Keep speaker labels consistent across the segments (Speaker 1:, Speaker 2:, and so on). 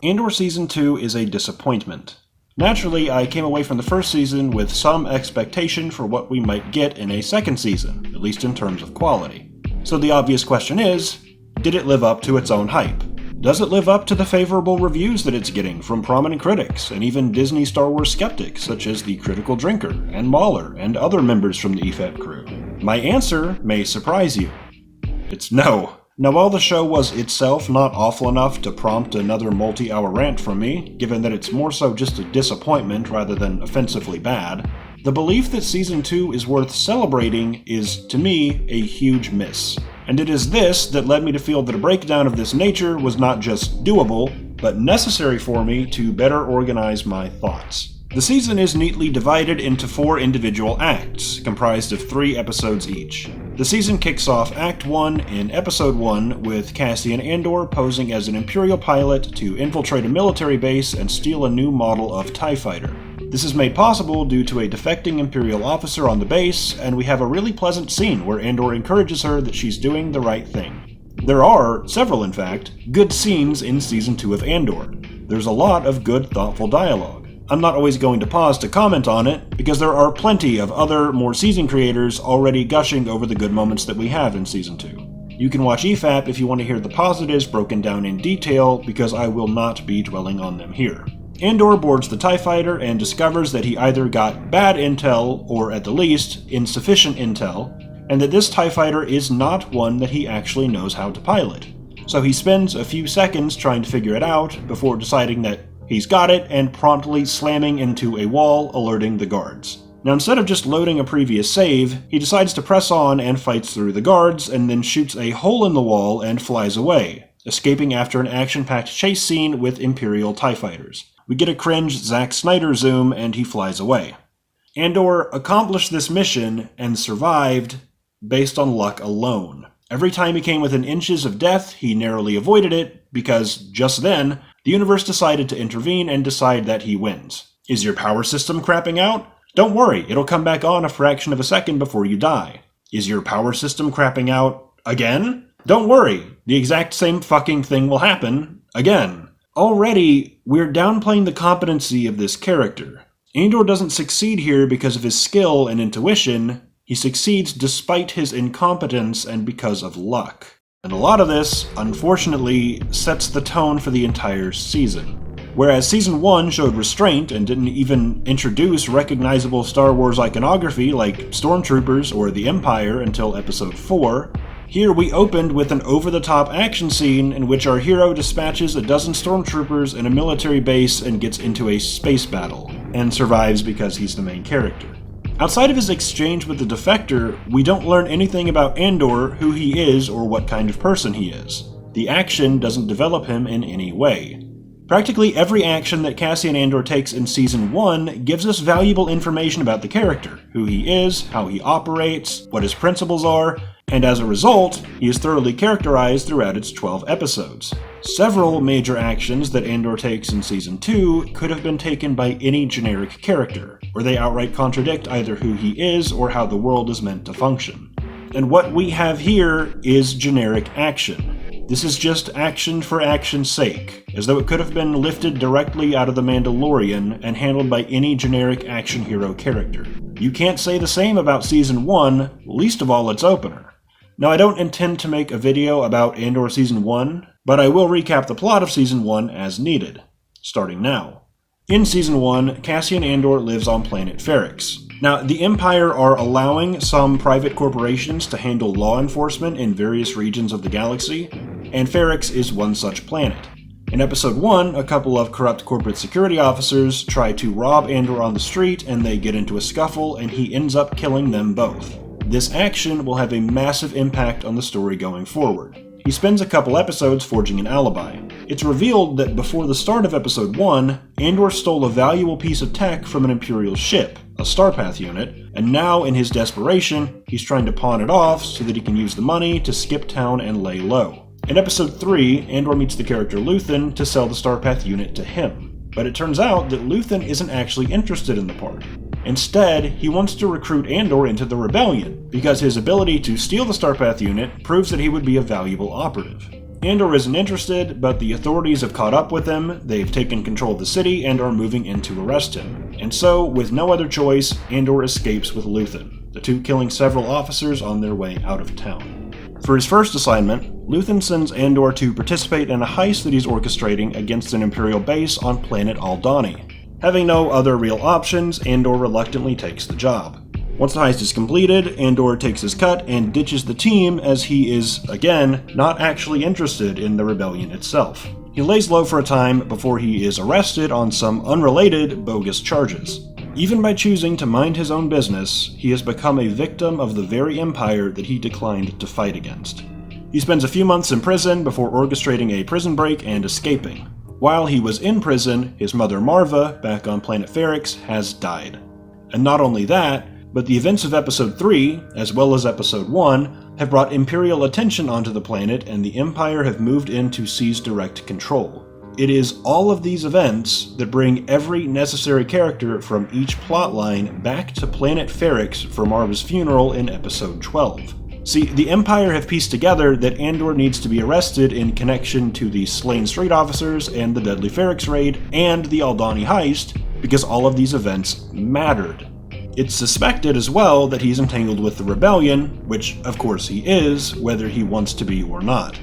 Speaker 1: Andor Season 2 is a disappointment. Naturally, I came away from the first season with some expectation for what we might get in a second season, at least in terms of quality. So the obvious question is, did it live up to its own hype? Does it live up to the favorable reviews that it's getting from prominent critics, and even Disney Star Wars skeptics such as the Critical Drinker, and Mahler, and other members from the EFEP crew? My answer may surprise you. It's no. Now, while the show was itself not awful enough to prompt another multi-hour rant from me, given that it's more so just a disappointment rather than offensively bad, the belief that Season 2 is worth celebrating is, to me, a huge miss. And it is this that led me to feel that a breakdown of this nature was not just doable, but necessary for me to better organize my thoughts. The season is neatly divided into 4 individual acts, comprised of 3 episodes each. The season kicks off Act 1 in Episode 1 with Cassian Andor posing as an Imperial pilot to infiltrate a military base and steal a new model of TIE fighter. This is made possible due to a defecting Imperial officer on the base, and we have a really pleasant scene where Andor encourages her that she's doing the right thing. There are, several in fact, good scenes in Season 2 of Andor. There's a lot of good, thoughtful dialogue. I'm not always going to pause to comment on it, because there are plenty of other, more seasoned creators already gushing over the good moments that we have in Season 2. You can watch EFAP if you want to hear the positives broken down in detail, because I will not be dwelling on them here. Andor boards the TIE fighter and discovers that he either got bad intel, or at the least, insufficient intel, and that this TIE fighter is not one that he actually knows how to pilot. So he spends a few seconds trying to figure it out before deciding that he's got it and promptly slamming into a wall, alerting the guards. Now, instead of just loading a previous save, he decides to press on and fights through the guards, and then shoots a hole in the wall and flies away, escaping after an action-packed chase scene with Imperial TIE fighters. We get a cringe Zack Snyder zoom, and he flies away. Andor accomplished this mission and survived based on luck alone. Every time he came within inches of death, he narrowly avoided it, because just then, the universe decided to intervene and decide that he wins. Is your power system crapping out? Don't worry, it'll come back on a fraction of a second before you die. Is your power system crapping out again? Don't worry, the exact same fucking thing will happen again. Already, we're downplaying the competency of this character. Andor doesn't succeed here because of his skill and intuition. He succeeds despite his incompetence and because of luck. And a lot of this, unfortunately, sets the tone for the entire season. Whereas Season 1 showed restraint and didn't even introduce recognizable Star Wars iconography like stormtroopers or the Empire until Episode 4, here we opened with an over-the-top action scene in which our hero dispatches a dozen stormtroopers in a military base and gets into a space battle, and survives because he's the main character. Outside of his exchange with the defector, we don't learn anything about Andor, who he is, or what kind of person he is. The action doesn't develop him in any way. Practically every action that Cassian Andor takes in Season 1 gives us valuable information about the character, who he is, how he operates, what his principles are, and as a result, he is thoroughly characterized throughout its 12 episodes. Several major actions that Andor takes in Season 2 could have been taken by any generic character, or they outright contradict either who he is or how the world is meant to function. And what we have here is generic action. This is just action for action's sake, as though it could have been lifted directly out of The Mandalorian and handled by any generic action hero character. You can't say the same about Season 1, least of all its opener. Now, I don't intend to make a video about Andor Season 1, but I will recap the plot of Season 1 as needed, starting now. In Season 1, Cassian Andor lives on planet Ferrix. Now, the Empire are allowing some private corporations to handle law enforcement in various regions of the galaxy, and Ferrix is one such planet. In Episode 1, a couple of corrupt corporate security officers try to rob Andor on the street, and they get into a scuffle, and he ends up killing them both. This action will have a massive impact on the story going forward. He spends a couple episodes forging an alibi. It's revealed that before the start of Episode 1, Andor stole a valuable piece of tech from an Imperial ship, a Starpath unit, and now in his desperation, he's trying to pawn it off so that he can use the money to skip town and lay low. In Episode 3, Andor meets the character Luthen to sell the Starpath unit to him. But it turns out that Luthen isn't actually interested in the part. Instead, he wants to recruit Andor into the rebellion, because his ability to steal the Starpath unit proves that he would be a valuable operative. Andor isn't interested, but the authorities have caught up with him, they've taken control of the city, and are moving in to arrest him. And so, with no other choice, Andor escapes with Luthen, the two killing several officers on their way out of town. For his first assignment, Luthen sends Andor to participate in a heist that he's orchestrating against an Imperial base on planet Aldhani. Having no other real options, Andor reluctantly takes the job. Once the heist is completed, Andor takes his cut and ditches the team as he is, again, not actually interested in the rebellion itself. He lays low for a time before he is arrested on some unrelated, bogus charges. Even by choosing to mind his own business, he has become a victim of the very empire that he declined to fight against. He spends a few months in prison before orchestrating a prison break and escaping. While he was in prison, his mother Marva, back on planet Ferrix, has died. And not only that, but the events of Episode 3, as well as Episode 1, have brought Imperial attention onto the planet and the Empire have moved in to seize direct control. It is all of these events that bring every necessary character from each plotline back to planet Ferrix for Marva's funeral in Episode 12. See, the Empire have pieced together that Andor needs to be arrested in connection to the slain street officers and the deadly Ferrix raid and the Aldhani heist, because all of these events mattered. It's suspected as well that he's entangled with the rebellion, which of course he is, whether he wants to be or not.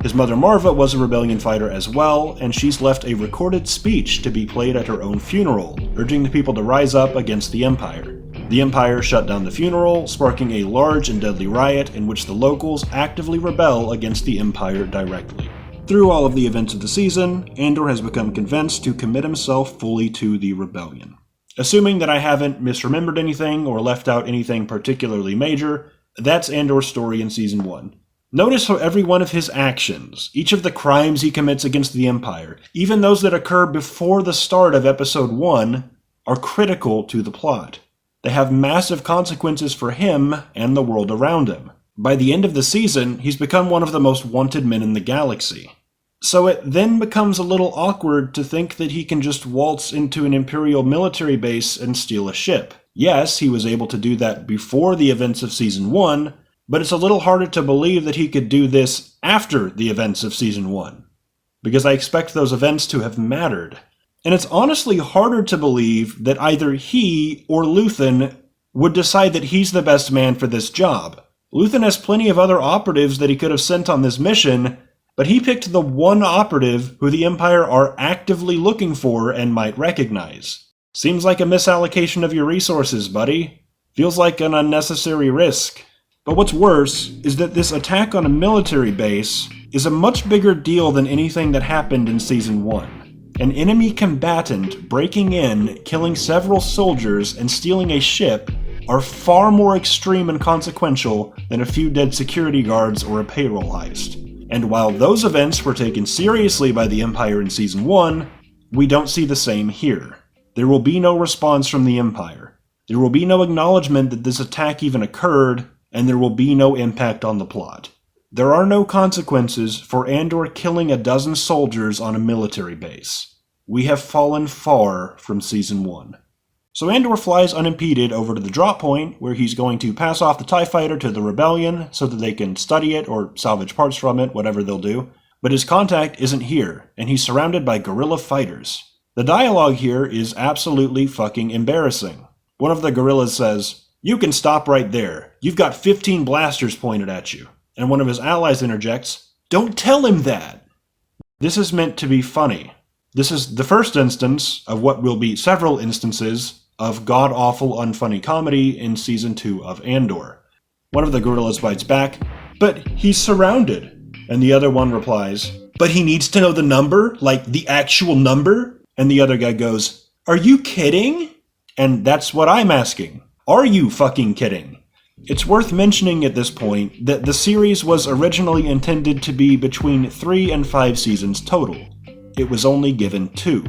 Speaker 1: His mother Marva was a rebellion fighter as well, and she's left a recorded speech to be played at her own funeral, urging the people to rise up against the Empire. The Empire shut down the funeral, sparking a large and deadly riot in which the locals actively rebel against the Empire directly. Through all of the events of the season, Andor has become convinced to commit himself fully to the rebellion. Assuming that I haven't misremembered anything or left out anything particularly major, that's Andor's story in Season 1. Notice how every one of his actions, each of the crimes he commits against the Empire, even those that occur before the start of Episode 1, are critical to the plot. They have massive consequences for him and the world around him. By the end of the season, he's become one of the most wanted men in the galaxy. So it then becomes a little awkward to think that he can just waltz into an Imperial military base and steal a ship. Yes, he was able to do that before the events of Season 1, but it's a little harder to believe that he could do this after the events of Season 1, because I expect those events to have mattered. And it's honestly harder to believe that either he or Luthen would decide that he's the best man for this job. Luthen has plenty of other operatives that he could have sent on this mission, but he picked the one operative who the Empire are actively looking for and might recognize. Seems like a misallocation of your resources, buddy. Feels like an unnecessary risk. But what's worse is that this attack on a military base is a much bigger deal than anything that happened in Season 1. An enemy combatant breaking in, killing several soldiers, and stealing a ship are far more extreme and consequential than a few dead security guards or a payroll heist. And while those events were taken seriously by the Empire in Season 1, we don't see the same here. There will be no response from the Empire. There will be no acknowledgement that this attack even occurred, and there will be no impact on the plot. There are no consequences for Andor killing a dozen soldiers on a military base. We have fallen far from Season 1. So Andor flies unimpeded over to the drop point, where he's going to pass off the TIE fighter to the Rebellion so that they can study it or salvage parts from it, whatever they'll do. But his contact isn't here, and he's surrounded by guerrilla fighters. The dialogue here is absolutely fucking embarrassing. One of the guerrillas says, "You can stop right there. You've got 15 blasters pointed at you." And one of his allies interjects, "Don't tell him that!" This is meant to be funny. This is the first instance of what will be several instances of god-awful unfunny comedy in Season 2 of Andor. One of the guerrillas bites back, "But he's surrounded." And the other one replies, "But he needs to know the number? Like the actual number?" And the other guy goes, "Are you kidding?" And that's what I'm asking. Are you fucking kidding? It's worth mentioning at this point that the series was originally intended to be between 3 and 5 seasons total. It was only given 2.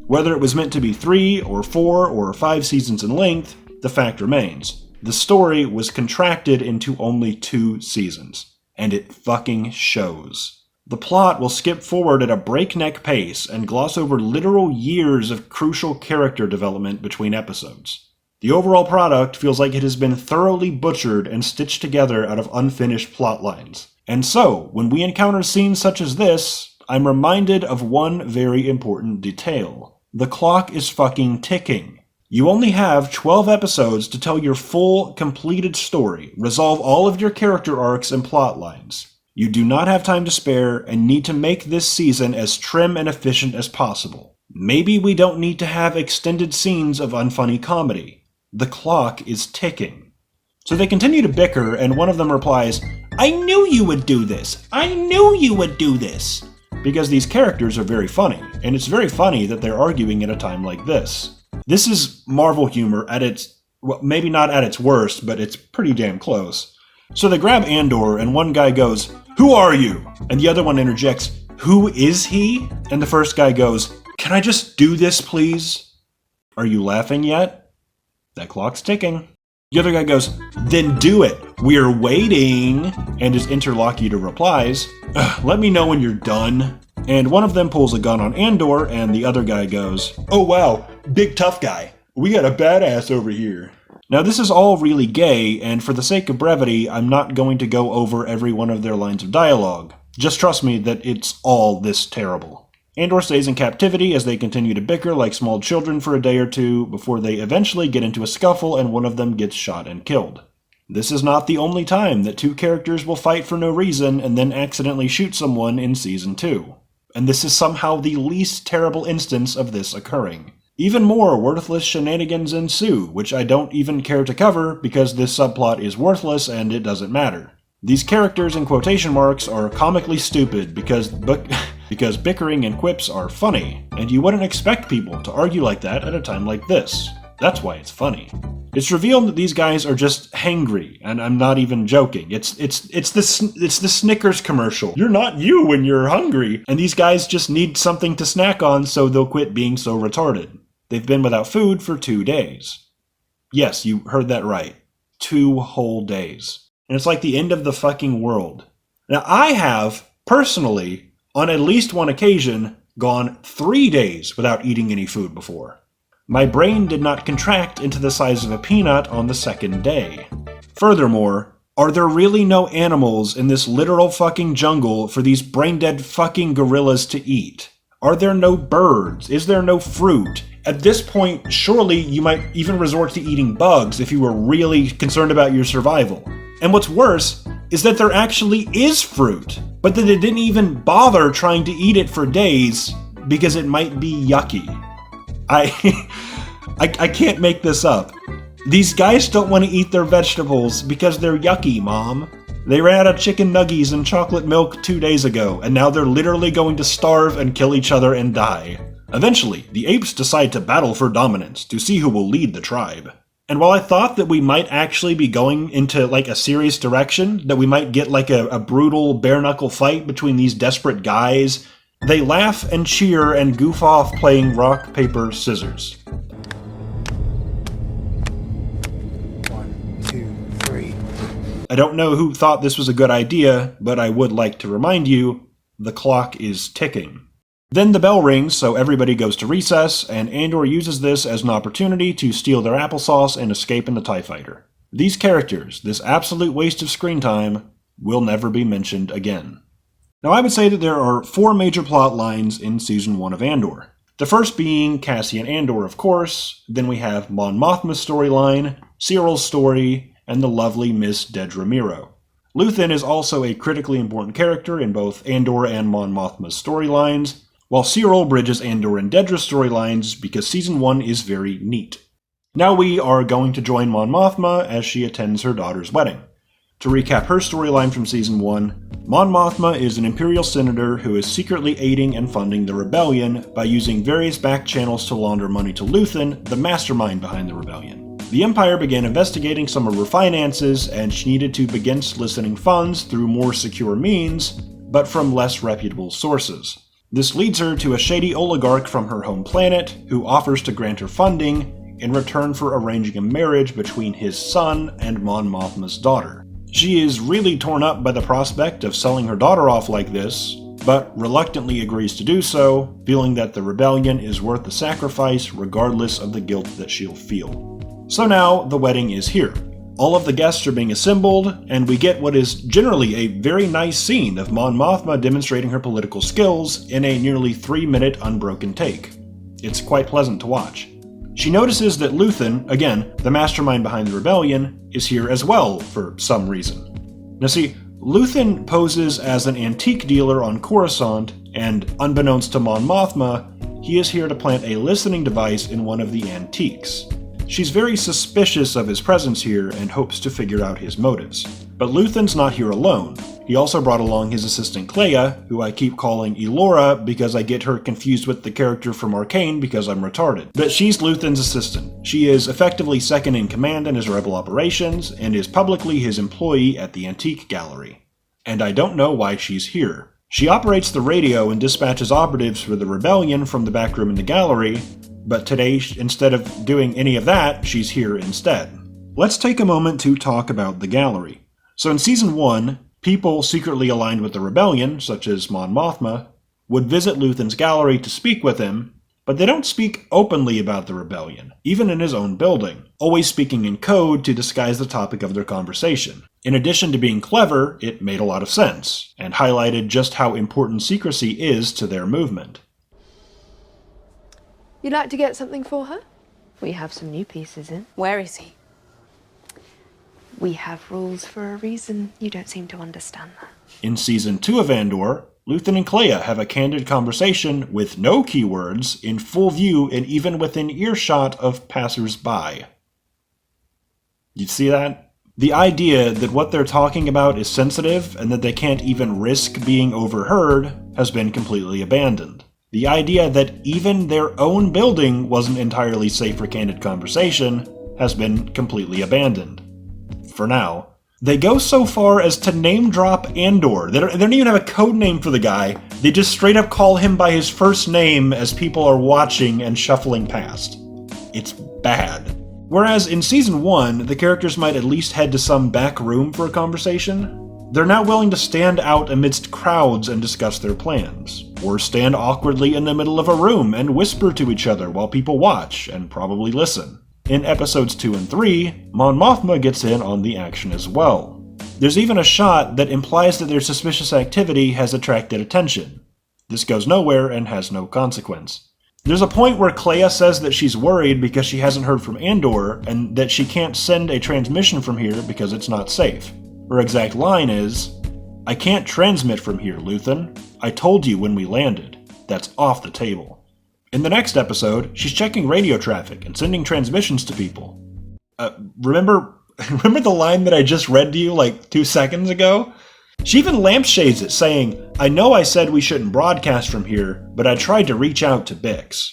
Speaker 1: Whether it was meant to be 3 or 4 or 5 seasons in length, the fact remains. The story was contracted into only 2 seasons. And it fucking shows. The plot will skip forward at a breakneck pace and gloss over literal years of crucial character development between episodes. The overall product feels like it has been thoroughly butchered and stitched together out of unfinished plot lines. And so, when we encounter scenes such as this, I'm reminded of one very important detail. The clock is fucking ticking. You only have 12 episodes to tell your full, completed story, resolve all of your character arcs and plot lines. You do not have time to spare and need to make this season as trim and efficient as possible. Maybe we don't need to have extended scenes of unfunny comedy. The clock is ticking. So they continue to bicker, and one of them replies, "I knew you would do this! I knew you would do this!" Because these characters are very funny, and it's very funny that they're arguing at a time like this. This is Marvel humor at its, well, maybe not at its worst, but it's pretty damn close. So they grab Andor, and one guy goes, "Who are you?" And the other one interjects, "Who is he?" And the first guy goes, "Can I just do this, please?" Are you laughing yet? That clock's ticking. The other guy goes, "Then do it. We're waiting." And his interlocutor replies, "Let me know when you're done." And one of them pulls a gun on Andor, and the other guy goes, "Oh wow, big tough guy. We got a badass over here." Now this is all really gay, and for the sake of brevity, I'm not going to go over every one of their lines of dialogue. Just trust me that it's all this terrible. Andor stays in captivity as they continue to bicker like small children for a day or two before they eventually get into a scuffle and one of them gets shot and killed. This is not the only time that two characters will fight for no reason and then accidentally shoot someone in Season 2. And this is somehow the least terrible instance of this occurring. Even more worthless shenanigans ensue, which I don't even care to cover because this subplot is worthless and it doesn't matter. These characters in quotation marks are comically stupid because bickering and quips are funny, and you wouldn't expect people to argue like that at a time like this. That's why it's funny. It's revealed that these guys are just hangry, and I'm not even joking. It's the Snickers commercial. You're not you when you're hungry, and these guys just need something to snack on so they'll quit being so retarded. They've been without food for 2 days. Yes, you heard that right. 2 whole days. And it's like the end of the fucking world. Now, I have, personally, on at least one occasion, gone 3 days without eating any food before. My brain did not contract into the size of a peanut on the second day. Furthermore, are there really no animals in this literal fucking jungle for these brain-dead fucking gorillas to eat? Are there no birds? Is there no fruit? At this point, surely you might even resort to eating bugs if you were really concerned about your survival. And what's worse is that there actually is fruit, but that they didn't even bother trying to eat it for days because it might be yucky. I can't make this up. These guys don't want to eat their vegetables because they're yucky, Mom. They ran out of chicken nuggies and chocolate milk 2 days ago, and now they're literally going to starve and kill each other and die. Eventually, the apes decide to battle for dominance to see who will lead the tribe. And while I thought that we might actually be going into like a serious direction, that we might get like a brutal bare-knuckle fight between these desperate guys, they laugh and cheer and goof off playing rock, paper, scissors.
Speaker 2: 1, 2, 3.
Speaker 1: I don't know who thought this was a good idea, but I would like to remind you, the clock is ticking. Then the bell rings, so everybody goes to recess, and Andor uses this as an opportunity to steal their applesauce and escape in the TIE Fighter. These characters, this absolute waste of screen time, will never be mentioned again. Now I would say that there are 4 major plot lines in Season 1 of Andor. The first being Cassian Andor, of course, then we have Mon Mothma's storyline, Cyril's story, and the lovely Miss Dedra Meero. Luthen is also a critically important character in both Andor and Mon Mothma's storylines, while Cyril bridges Andor and Dedra's storylines because Season 1 is very neat. Now we are going to join Mon Mothma as she attends her daughter's wedding. To recap her storyline from Season 1, Mon Mothma is an Imperial senator who is secretly aiding and funding the rebellion by using various back channels to launder money to Luthen, the mastermind behind the rebellion. The Empire began investigating some of her finances, and she needed to begin soliciting funds through more secure means, but from less reputable sources. This leads her to a shady oligarch from her home planet who offers to grant her funding in return for arranging a marriage between his son and Mon Mothma's daughter. She is really torn up by the prospect of selling her daughter off like this, but reluctantly agrees to do so, feeling that the rebellion is worth the sacrifice regardless of the guilt that she'll feel. So now, the wedding is here. All of the guests are being assembled, and we get what is generally a very nice scene of Mon Mothma demonstrating her political skills in a nearly 3-minute unbroken take. It's quite pleasant to watch. She notices that Luthen, again, the mastermind behind the rebellion, is here as well for some reason. Now see, Luthen poses as an antique dealer on Coruscant, and unbeknownst to Mon Mothma, he is here to plant a listening device in one of the antiques. She's very suspicious of his presence here and hopes to figure out his motives. But Luthen's not here alone. He also brought along his assistant Clea, who I keep calling Elora because I get her confused with the character from Arcane because I'm retarded. But she's Luthen's assistant. She is effectively second in command in his rebel operations, and is publicly his employee at the Antique Gallery. And I don't know why she's here. She operates the radio and dispatches operatives for the rebellion from the back room in the gallery, but today, instead of doing any of that, she's here instead. Let's take a moment to talk about the gallery. So in Season 1, people secretly aligned with the rebellion, such as Mon Mothma, would visit Luthen's gallery to speak with him, but they don't speak openly about the rebellion, even in his own building, always speaking in code to disguise the topic of their conversation. In addition to being clever, it made a lot of sense, and highlighted just how important secrecy is to their movement.
Speaker 3: You'd like to get something for her?
Speaker 4: We have some new pieces in.
Speaker 3: Where is he?
Speaker 4: We have rules for a reason. You don't seem to understand that.
Speaker 1: In Season 2 of Andor, Luthen and Clea have a candid conversation with no keywords, in full view and even within earshot of passers-by. You see that? The idea that what they're talking about is sensitive and that they can't even risk being overheard has been completely abandoned. The idea that even their own building wasn't entirely safe for candid conversation has been completely abandoned. For now. They go so far as to name drop Andor. They don't even have a code name for the guy. They just straight up call him by his first name as people are watching and shuffling past. It's bad. Whereas in Season 1, the characters might at least head to some back room for a conversation, they're now willing to stand out amidst crowds and discuss their plans. Or stand awkwardly in the middle of a room and whisper to each other while people watch and probably listen. In episodes 2 and 3, Mon Mothma gets in on the action as well. There's even a shot that implies that their suspicious activity has attracted attention. This goes nowhere and has no consequence. There's a point where Clea says that she's worried because she hasn't heard from Andor, and that she can't send a transmission from here because it's not safe. Her exact line is, "I can't transmit from here, Luthen. I told you when we landed. That's off the table." In the next episode, she's checking radio traffic and sending transmissions to people. Remember the line that I just read to you like 2 seconds ago? She even lampshades it, saying, "I know I said we shouldn't broadcast from here, but I tried to reach out to Bix."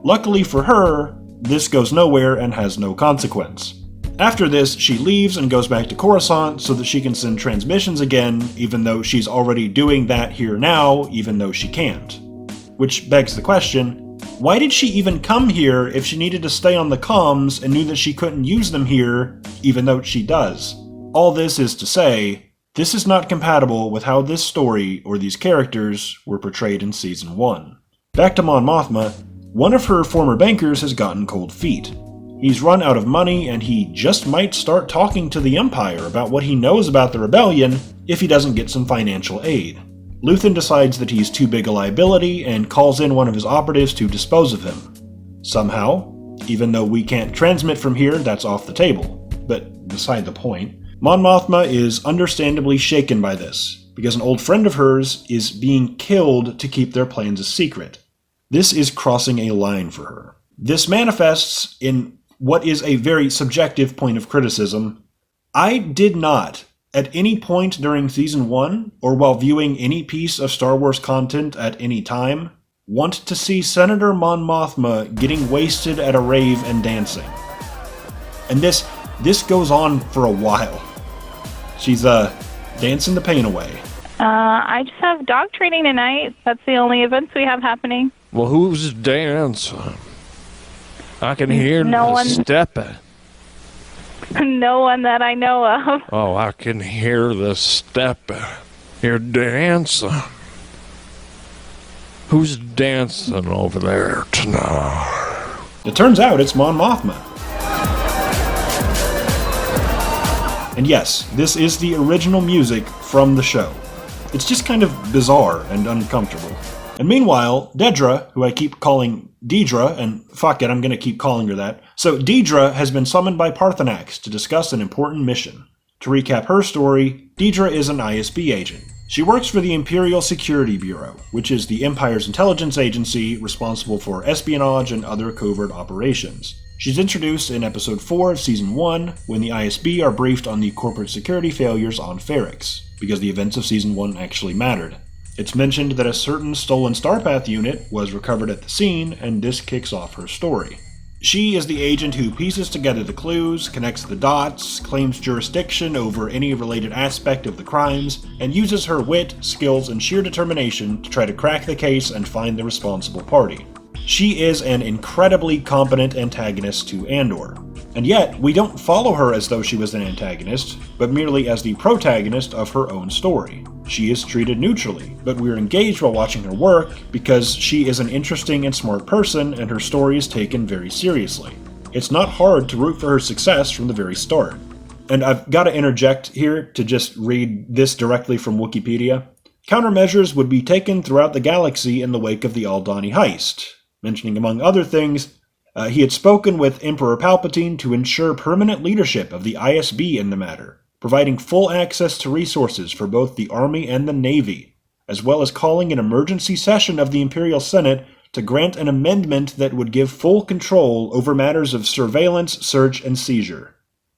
Speaker 1: Luckily for her, this goes nowhere and has no consequence. After this, she leaves and goes back to Coruscant so that she can send transmissions again, even though she's already doing that here now, even though she can't. Which begs the question, why did she even come here if she needed to stay on the comms and knew that she couldn't use them here, even though she does? All this is to say, this is not compatible with how this story or these characters were portrayed in Season 1. Back to Mon Mothma, one of her former bankers has gotten cold feet. He's run out of money and he just might start talking to the Empire about what he knows about the rebellion if he doesn't get some financial aid. Luthen decides that he's too big a liability and calls in one of his operatives to dispose of him. Somehow, even though we can't transmit from here, that's off the table. But beside the point, Mon Mothma is understandably shaken by this, because an old friend of hers is being killed to keep their plans a secret. This is crossing a line for her. This manifests in what is a very subjective point of criticism. I did not, at any point during Season 1, or while viewing any piece of Star Wars content at any time, want to see Senator Mon Mothma getting wasted at a rave and dancing. And this goes on for a while. She's, dancing the pain away.
Speaker 5: I just have dog training tonight. That's the only events we have happening.
Speaker 6: Well, who's dancing? I can hear
Speaker 5: No
Speaker 6: the
Speaker 5: one.
Speaker 6: stepping.
Speaker 5: No one that I know of.
Speaker 6: Oh, I can hear the stepping. You're dancing. Who's dancing over there tonight?
Speaker 1: It turns out it's Mon Mothma. And yes, this is the original music from the show. It's just kind of bizarre and uncomfortable. And meanwhile, Dedra, who I keep calling Deidre, and fuck it, I'm gonna keep calling her that. So Deidre has been summoned by Parthenax to discuss an important mission. To recap her story, Deidre is an ISB agent. She works for the Imperial Security Bureau, which is the Empire's intelligence agency responsible for espionage and other covert operations. She's introduced in Episode 4 of Season 1, when the ISB are briefed on the corporate security failures on Ferrix, because the events of Season 1 actually mattered. It's mentioned that a certain stolen Starpath unit was recovered at the scene, and this kicks off her story. She is the agent who pieces together the clues, connects the dots, claims jurisdiction over any related aspect of the crimes, and uses her wit, skills, and sheer determination to try to crack the case and find the responsible party. She is an incredibly competent antagonist to Andor. And yet, we don't follow her as though she was an antagonist, but merely as the protagonist of her own story. She is treated neutrally, but we're engaged while watching her work because she is an interesting and smart person and her story is taken very seriously. It's not hard to root for her success from the very start. And I've got to interject here to just read this directly from Wikipedia. Countermeasures would be taken throughout the galaxy in the wake of the Aldani Heist, mentioning among other things, he had spoken with Emperor Palpatine to ensure permanent leadership of the ISB in the matter, providing full access to resources for both the Army and the Navy, as well as calling an emergency session of the Imperial Senate to grant an amendment that would give full control over matters of surveillance, search, and seizure.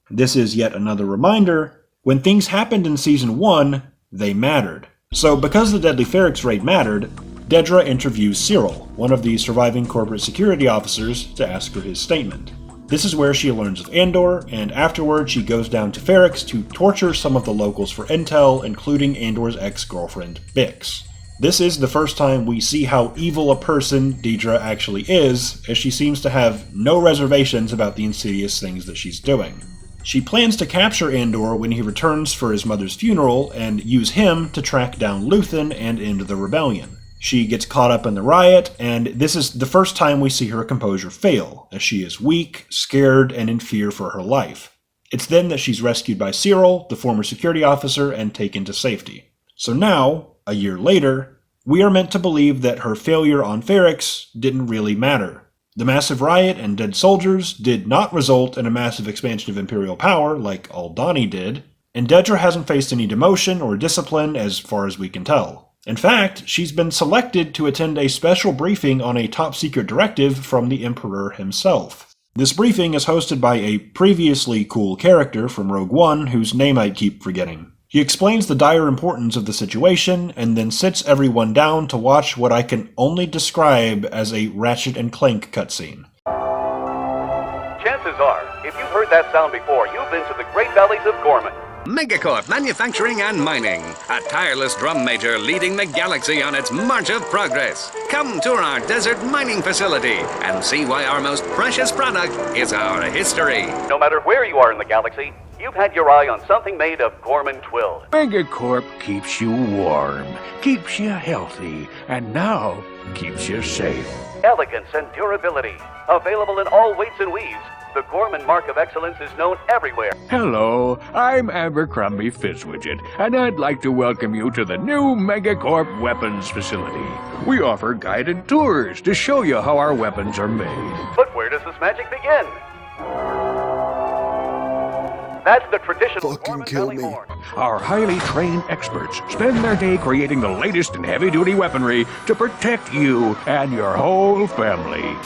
Speaker 1: This is yet another reminder, when things happened in Season 1, they mattered. So because the Deadly Ferrix raid mattered, Dedra interviews Cyril, one of the surviving corporate security officers, to ask for his statement. This is where she learns of Andor, and afterward she goes down to Ferrix to torture some of the locals for intel, including Andor's ex-girlfriend, Bix. This is the first time we see how evil a person Deidre actually is, as she seems to have no reservations about the insidious things that she's doing. She plans to capture Andor when he returns for his mother's funeral, and use him to track down Luthen and end the rebellion. She gets caught up in the riot, and this is the first time we see her composure fail, as she is weak, scared, and in fear for her life. It's then that she's rescued by Cyril, the former security officer, and taken to safety. So now, a year later, we are meant to believe that her failure on Ferrix didn't really matter. The massive riot and dead soldiers did not result in a massive expansion of Imperial power like Aldani did, and Dedra hasn't faced any demotion or discipline as far as we can tell. In fact, she's been selected to attend a special briefing on a top-secret directive from the Emperor himself. This briefing is hosted by a previously cool character from Rogue One whose name I keep forgetting. He explains the dire importance of the situation and then sits everyone down to watch what I can only describe as a Ratchet and Clank cutscene.
Speaker 7: Chances are, if you've heard that sound before, you've been to the Great Valleys of Gorman.
Speaker 8: Megacorp Manufacturing and Mining, a tireless drum major leading the galaxy on its march of progress. Come tour our desert mining facility and see why our most precious product is our history.
Speaker 7: No matter where you are in the galaxy, you've had your eye on something made of Gorman twill.
Speaker 9: Megacorp keeps you warm, keeps you healthy, and now keeps you safe.
Speaker 7: Elegance and durability, available in all weights and weaves. The Gorman Mark of Excellence is known everywhere.
Speaker 9: Hello, I'm Abercrombie Fitzwidget, and I'd like to welcome you to the new Megacorp Weapons Facility. We offer guided tours to show you how our weapons are made.
Speaker 7: But where does this magic begin? That's the traditional
Speaker 2: Fucking
Speaker 7: Gorman
Speaker 2: kill
Speaker 7: Valley
Speaker 2: me.
Speaker 7: horn.
Speaker 9: Our highly trained experts spend their day creating the latest in heavy-duty weaponry to protect you and your whole family.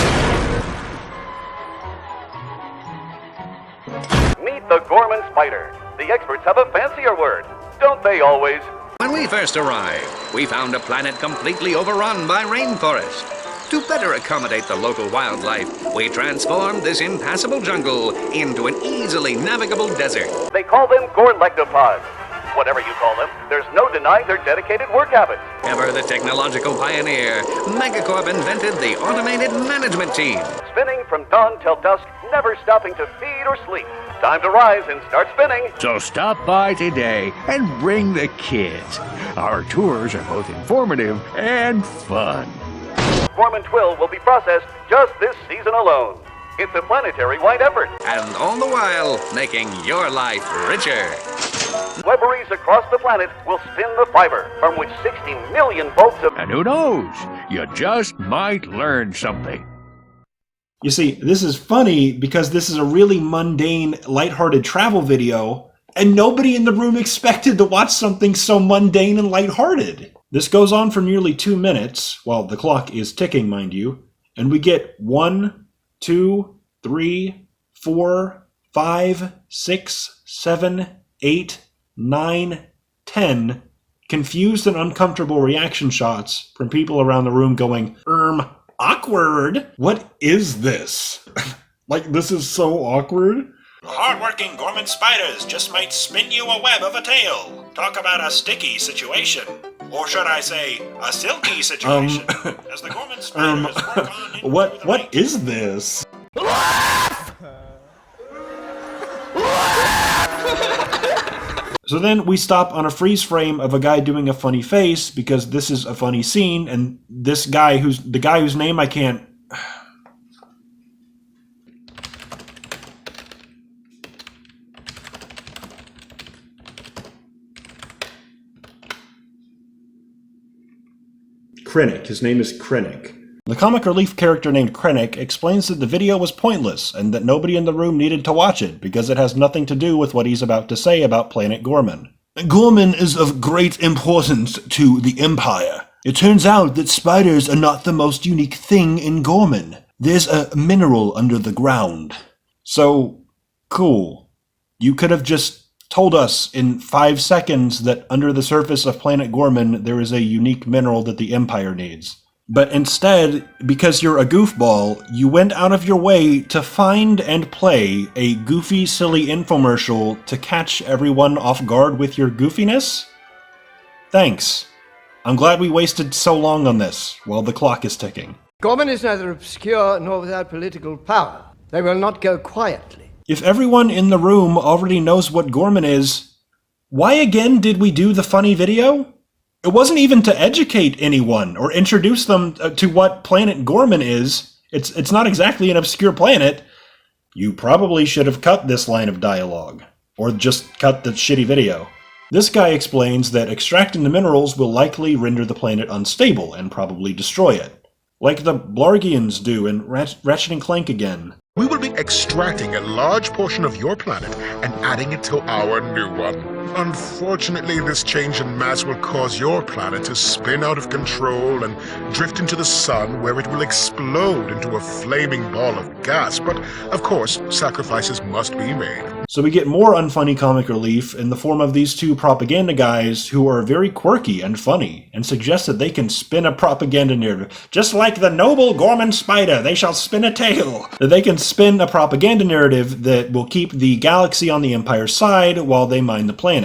Speaker 7: Meet the Gorman Spider. The experts have a fancier word, don't they always?
Speaker 8: When we first arrived, we found a planet completely overrun by rainforest. To better accommodate the local wildlife, we transformed this impassable jungle into an easily navigable desert.
Speaker 7: They call them Gorlectopods. Whatever you call them, there's no denying their dedicated work habits.
Speaker 8: Ever the technological pioneer, Megacorp invented the automated management team.
Speaker 7: Spinning from dawn till dusk, never stopping to feed or sleep. Time to rise and start spinning.
Speaker 9: So stop by today and bring the kids. Our tours are both informative and fun.
Speaker 7: Gorman twill will be processed just this season alone. It's a planetary-wide effort.
Speaker 8: And all the while, making your life richer.
Speaker 7: Webberies across the planet will spin the fiber, from which 60 million volts of...
Speaker 9: And who knows? You just might learn something.
Speaker 1: You see, this is funny because this is a really mundane, lighthearted travel video, and nobody in the room expected to watch something so mundane and lighthearted. This goes on for nearly 2 minutes, while the clock is ticking, mind you, and we get 1, 2, 3, 4, 5, 6, 7, 8, 9, 10 confused and uncomfortable reaction shots from people around the room going, awkward? What is this? Like, this is so awkward? Hard-working Gorman spiders just might spin you a web of a tail. Talk about a sticky situation. Or should I say, a silky situation. As the Gorman spiders work on... What is this? So then we stop on a freeze frame of a guy doing a funny face because this is a funny scene, and this guy whose name I can't... Krennic. His name is Krennic. The comic relief character named Krennic explains that the video was pointless and that nobody in the room needed to watch it because it has nothing to do with what he's about to say about Planet Gorman. Gorman is of great importance to the Empire. It turns out that spiders are not the most unique thing in Gorman. There's a mineral under the ground. So, cool. You could have just told us in 5 seconds that under the surface of Planet Gorman there is a unique mineral that the Empire needs. But instead, because you're a goofball, you went out of your way to find and play a goofy, silly infomercial to catch everyone off guard with your goofiness? Thanks. I'm glad we wasted so long on this, while the clock is ticking.
Speaker 10: Gorman is neither obscure nor without political power. They will not go quietly.
Speaker 1: If everyone in the room already knows what Gorman is, why again did we do the funny video? It wasn't even to educate anyone or introduce them to what Planet Gorman is. It's not exactly an obscure planet. You probably should have cut this line of dialogue, or just cut the shitty video. This guy explains that extracting the minerals will likely render the planet unstable and probably destroy it. Like the Blargians do in Ratchet & Clank again.
Speaker 11: We will be extracting a large portion of your planet and adding it to our new one. Unfortunately, this change in mass will cause your planet to spin out of control and drift into the sun, where it will explode into a flaming ball of gas. But, of course, sacrifices must be made.
Speaker 1: So we get more unfunny comic relief in the form of these two propaganda guys who are very quirky and funny, and suggest that they can spin a propaganda narrative. Just like the noble Gorman spider, they shall spin a tale. That they can spin a propaganda narrative that will keep the galaxy on the Empire's side while they mine the planet.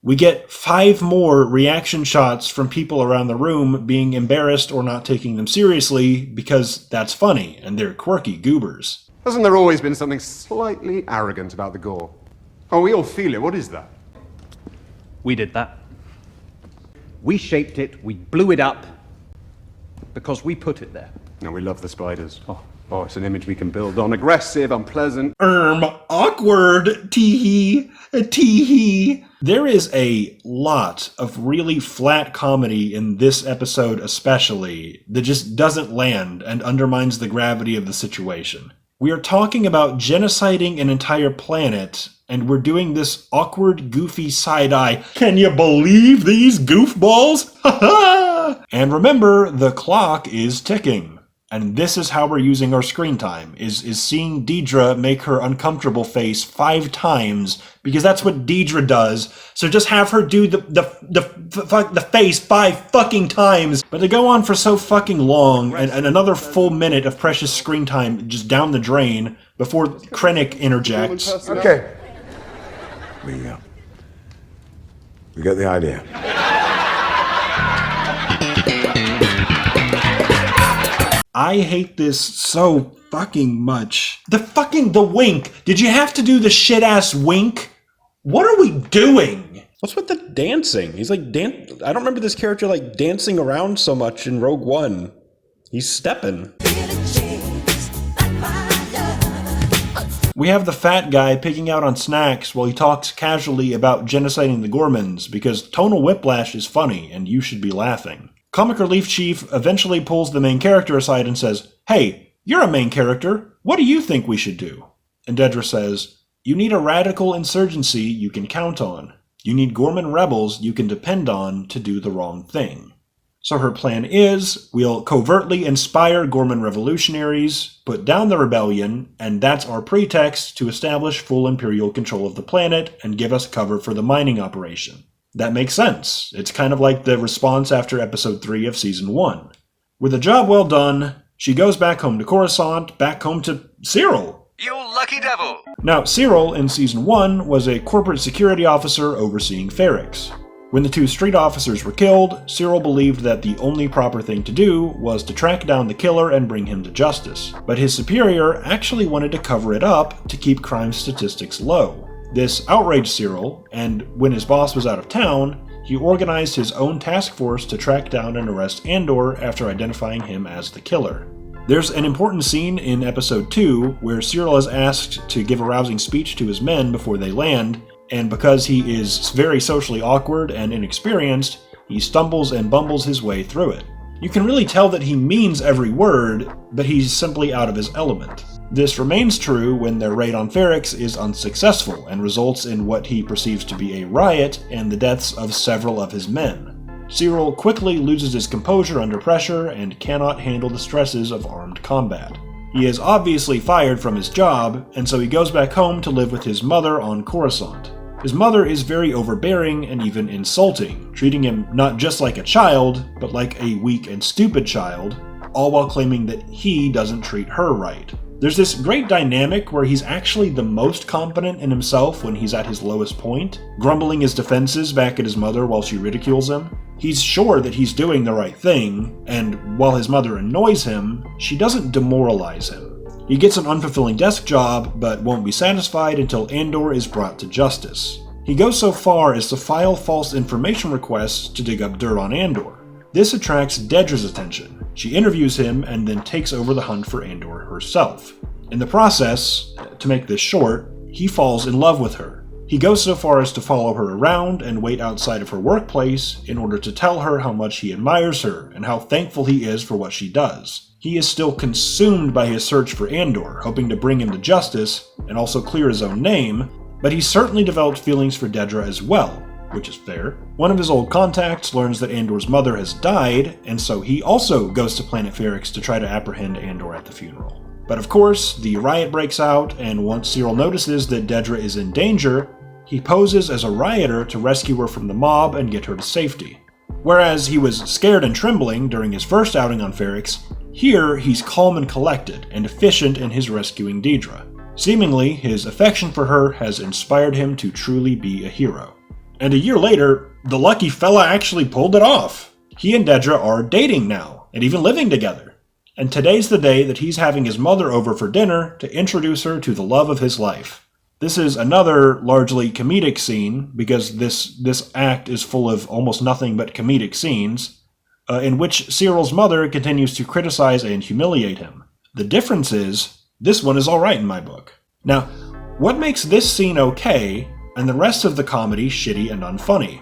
Speaker 1: We get 5 more reaction shots from people around the room being embarrassed or not taking them seriously because that's funny and they're quirky goobers.
Speaker 12: Hasn't there always been something slightly arrogant about the Gore? Oh, we all feel it. What is that?
Speaker 13: We did that. We shaped it, we blew it up, because we put it there.
Speaker 12: No, we love the spiders. Oh, it's an image we can build on. Aggressive, unpleasant.
Speaker 1: Awkward, tee-hee, tee-hee. There is a lot of really flat comedy in this episode especially that just doesn't land and undermines the gravity of the situation. We are talking about genociding an entire planet, and we're doing this awkward, goofy side-eye, can you believe these goofballs? Ha ha! And remember, the clock is ticking. And this is how we're using our screen time, is seeing Deidre make her uncomfortable face 5 times, because that's what Deidre does. So just have her do the face 5 fucking times. But they go on for so fucking long, and another full minute of precious screen time just down the drain before Krennic interjects.
Speaker 2: Okay. We get the idea.
Speaker 1: I hate this so fucking much. The wink. Did you have to do the shit-ass wink? What are we doing? What's with the dancing? He's like I don't remember this character like dancing around so much in Rogue One. He's stepping. We have the fat guy picking out on snacks while he talks casually about genociding the Gormans because tonal whiplash is funny and you should be laughing. Comic Relief Chief eventually pulls the main character aside and says, "Hey, you're a main character. What do you think we should do?" And Dedra says, "You need a radical insurgency you can count on. You need Gorman rebels you can depend on to do the wrong thing." So her plan is, we'll covertly inspire Gorman revolutionaries, put down the rebellion, and that's our pretext to establish full Imperial control of the planet and give us cover for the mining operation. That makes sense. It's kind of like the response after episode 3 of season 1. With a job well done, she goes back home to Coruscant, back home to Cyril.
Speaker 8: You lucky devil!
Speaker 1: Now, Cyril in season 1 was a corporate security officer overseeing Ferrix. When the 2 street officers were killed, Cyril believed that the only proper thing to do was to track down the killer and bring him to justice. But his superior actually wanted to cover it up to keep crime statistics low. This outraged Cyril, and when his boss was out of town, he organized his own task force to track down and arrest Andor after identifying him as the killer. There's an important scene in episode 2 where Cyril is asked to give a rousing speech to his men before they land, and because he is very socially awkward and inexperienced, he stumbles and bumbles his way through it. You can really tell that he means every word, but he's simply out of his element. This remains true when their raid on Ferrix is unsuccessful and results in what he perceives to be a riot and the deaths of several of his men. Cyril quickly loses his composure under pressure and cannot handle the stresses of armed combat. He is obviously fired from his job, and so he goes back home to live with his mother on Coruscant. His mother is very overbearing and even insulting, treating him not just like a child, but like a weak and stupid child, all while claiming that he doesn't treat her right. There's this great dynamic where he's actually the most confident in himself when he's at his lowest point, grumbling his defenses back at his mother while she ridicules him. He's sure that he's doing the right thing, and while his mother annoys him, she doesn't demoralize him. He gets an unfulfilling desk job, but won't be satisfied until Andor is brought to justice. He goes so far as to file false information requests to dig up dirt on Andor. This attracts Dedra's attention. She interviews him and then takes over the hunt for Andor herself. In the process, to make this short, he falls in love with her. He goes so far as to follow her around and wait outside of her workplace in order to tell her how much he admires her and how thankful he is for what she does. He is still consumed by his search for Andor, hoping to bring him to justice and also clear his own name, but he certainly developed feelings for Dedra as well, which is fair. One of his old contacts learns that Andor's mother has died, and so he also goes to planet Ferrix to try to apprehend Andor at the funeral. But of course, the riot breaks out, and once Cyril notices that Dedra is in danger, he poses as a rioter to rescue her from the mob and get her to safety. Whereas he was scared and trembling during his first outing on Ferrix, here he's calm and collected and efficient in his rescuing Dedra. Seemingly, his affection for her has inspired him to truly be a hero. And a year later, the lucky fella actually pulled it off. He and Dedra are dating now, and even living together. And today's the day that he's having his mother over for dinner to introduce her to the love of his life. This is another largely comedic scene, because this act is full of almost nothing but comedic scenes, in which Cyril's mother continues to criticize and humiliate him. The difference is, this one is alright in my book. Now, what makes this scene okay, and the rest of the comedy shitty and unfunny?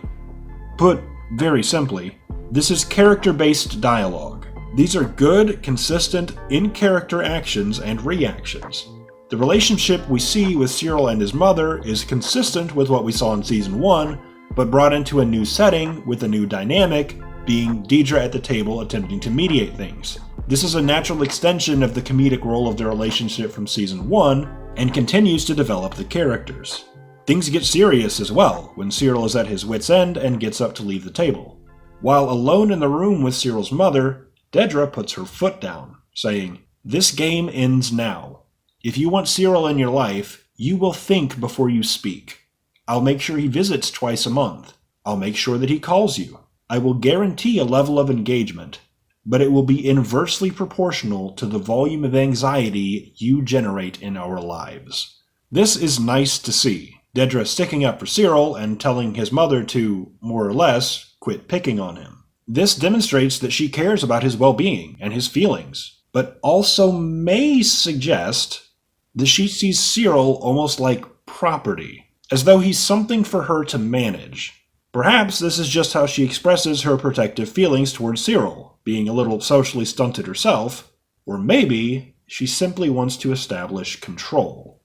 Speaker 1: Put very simply, this is character-based dialogue. These are good, consistent, in-character actions and reactions. The relationship we see with Cyril and his mother is consistent with what we saw in Season 1, but brought into a new setting with a new dynamic, being Dedra at the table attempting to mediate things. This is a natural extension of the comedic role of their relationship from Season 1, and continues to develop the characters. Things get serious as well, when Cyril is at his wit's end and gets up to leave the table. While alone in the room with Cyril's mother, Dedra puts her foot down, saying, "This game ends now. If you want Cyril in your life, you will think before you speak. I'll make sure he visits twice a month. I'll make sure that he calls you. I will guarantee a level of engagement, but it will be inversely proportional to the volume of anxiety you generate in our lives." This is nice to see. Dedra sticking up for Cyril and telling his mother to, more or less, quit picking on him. This demonstrates that she cares about his well-being and his feelings, but also may suggest that she sees Cyril almost like property, as though he's something for her to manage. Perhaps this is just how she expresses her protective feelings towards Cyril, being a little socially stunted herself, or maybe she simply wants to establish control.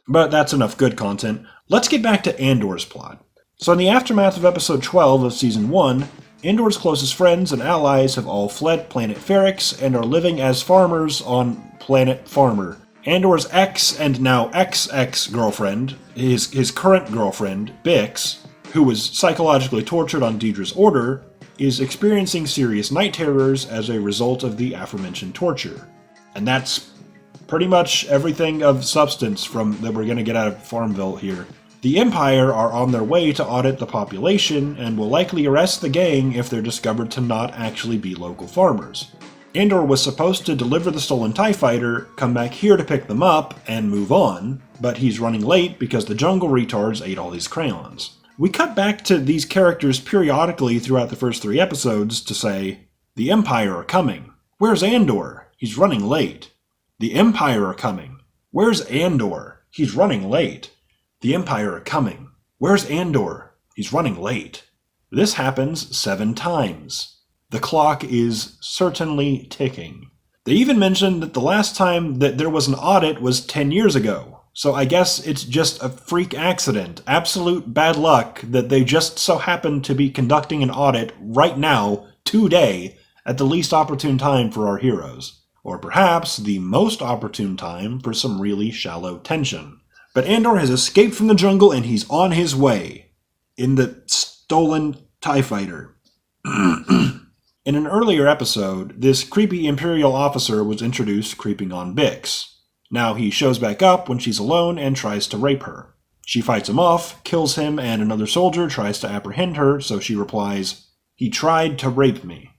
Speaker 1: But that's enough good content. Let's get back to Andor's plot. So in the aftermath of episode 12 of season 1, Andor's closest friends and allies have all fled planet Ferrix and are living as farmers on planet Farmer. Andor's ex and now ex-girlfriend, his current girlfriend, Bix, who was psychologically tortured on Deidre's order, is experiencing serious night terrors as a result of the aforementioned torture. And that's pretty much everything of substance that we're going to get out of Farmville here. The Empire are on their way to audit the population and will likely arrest the gang if they're discovered to not actually be local farmers. Andor was supposed to deliver the stolen TIE fighter, come back here to pick them up, and move on, but he's running late because the jungle retards ate all these crayons. We cut back to these characters periodically throughout the first 3 episodes to say, the Empire are coming. Where's Andor? He's running late. The Empire are coming. Where's Andor? He's running late. The Empire are coming. Where's Andor? He's running late. This happens 7 times. The clock is certainly ticking. They even mentioned that the last time that there was an audit was 10 years ago. So I guess it's just a freak accident, absolute bad luck that they just so happen to be conducting an audit right now, today, at the least opportune time for our heroes. Or perhaps the most opportune time for some really shallow tension. But Andor has escaped from the jungle and he's on his way. In the stolen TIE fighter. In an earlier episode, this creepy Imperial officer was introduced creeping on Bix. Now he shows back up when she's alone and tries to rape her. She fights him off, kills him, and another soldier tries to apprehend her, so she replies, "He tried to rape me."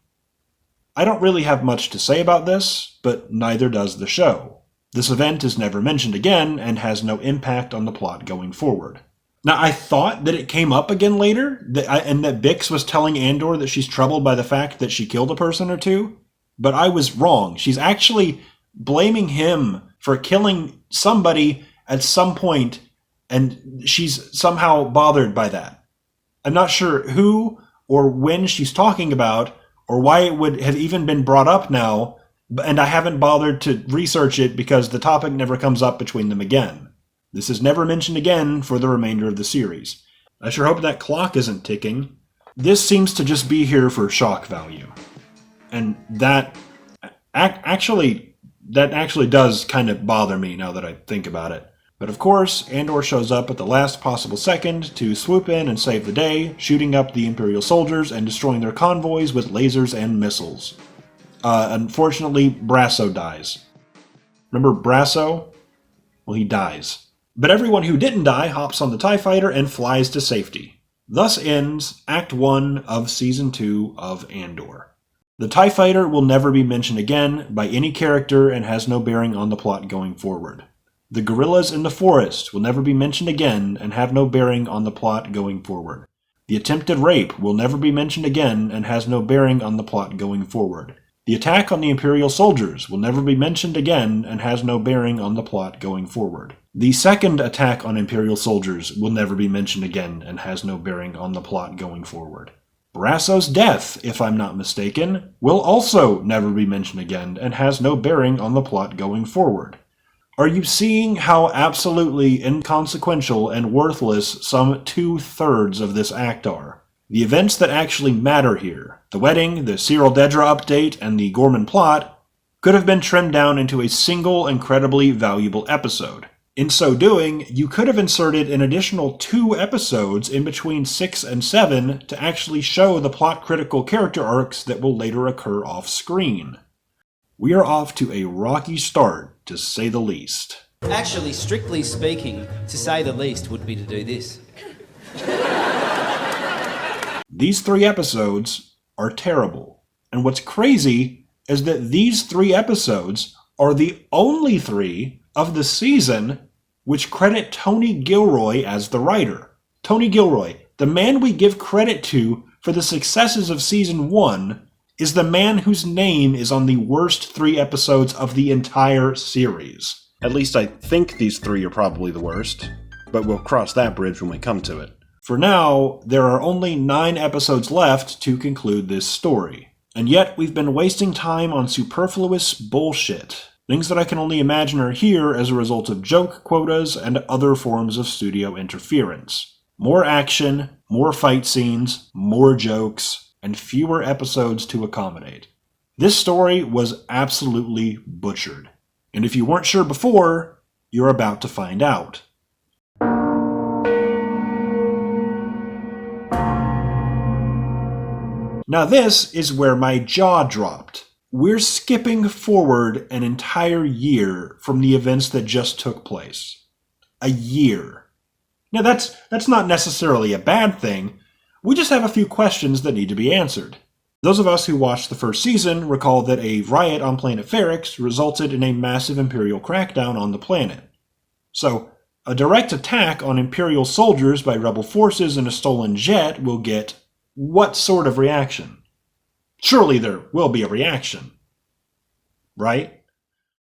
Speaker 1: I don't really have much to say about this, but neither does the show. This event is never mentioned again and has no impact on the plot going forward. Now, I thought that it came up again later, and that Bix was telling Andor that she's troubled by the fact that she killed a person or two, but I was wrong. She's actually blaming him for killing somebody at some point, and she's somehow bothered by that. I'm not sure who or when she's talking about, or why it would have even been brought up now, and I haven't bothered to research it because the topic never comes up between them again. This is never mentioned again for the remainder of the series. I sure hope that clock isn't ticking. This seems to just be here for shock value. And that actually does kind of bother me now that I think about it. But of course, Andor shows up at the last possible second to swoop in and save the day, shooting up the Imperial soldiers and destroying their convoys with lasers and missiles. Unfortunately, Brasso dies. Remember Brasso? Well, he dies. But everyone who didn't die hops on the TIE fighter and flies to safety. Thus ends Act 1 of Season 2 of Andor. The TIE fighter will never be mentioned again by any character and has no bearing on the plot going forward. The gorillas in the forest will never be mentioned again and have no bearing on the plot going forward. The attempted rape will never be mentioned again and has no bearing on the plot going forward. The attack on the Imperial soldiers will never be mentioned again and has no bearing on the plot going forward. The second attack on Imperial soldiers will never be mentioned again and has no bearing on the plot going forward. Brasso's death, if I'm not mistaken, will also never be mentioned again and has no bearing on the plot going forward. Are you seeing how absolutely inconsequential and worthless some 2/3 of this act are? The events that actually matter here, the wedding, the Cyril Dedra update, and the Gorman plot, could have been trimmed down into a single incredibly valuable episode. In so doing, you could have inserted an additional 2 episodes in between 6 and 7 to actually show the plot-critical character arcs that will later occur off-screen. We are off to a rocky start, to say the least.
Speaker 14: Actually, strictly speaking, to say the least would be to do this.
Speaker 1: These 3 episodes are terrible. And what's crazy is that these 3 episodes are the only 3 of the season which credit Tony Gilroy as the writer. Tony Gilroy, the man we give credit to for the successes of Season 1, is the man whose name is on the worst 3 episodes of the entire series. At least I think these 3 are probably the worst, but we'll cross that bridge when we come to it. For now, there are only 9 episodes left to conclude this story. And yet, we've been wasting time on superfluous bullshit. Things that I can only imagine are here as a result of joke quotas and other forms of studio interference. More action, more fight scenes, more jokes, and fewer episodes to accommodate. This story was absolutely butchered. And if you weren't sure before, you're about to find out. Now this is where my jaw dropped. We're skipping forward an entire year from the events that just took place. A year. Now that's not necessarily a bad thing. We just have a few questions that need to be answered. Those of us who watched the first season recall that a riot on planet Ferrix resulted in a massive Imperial crackdown on the planet. So, a direct attack on Imperial soldiers by rebel forces in a stolen jet will get what sort of reaction? Surely there will be a reaction. Right?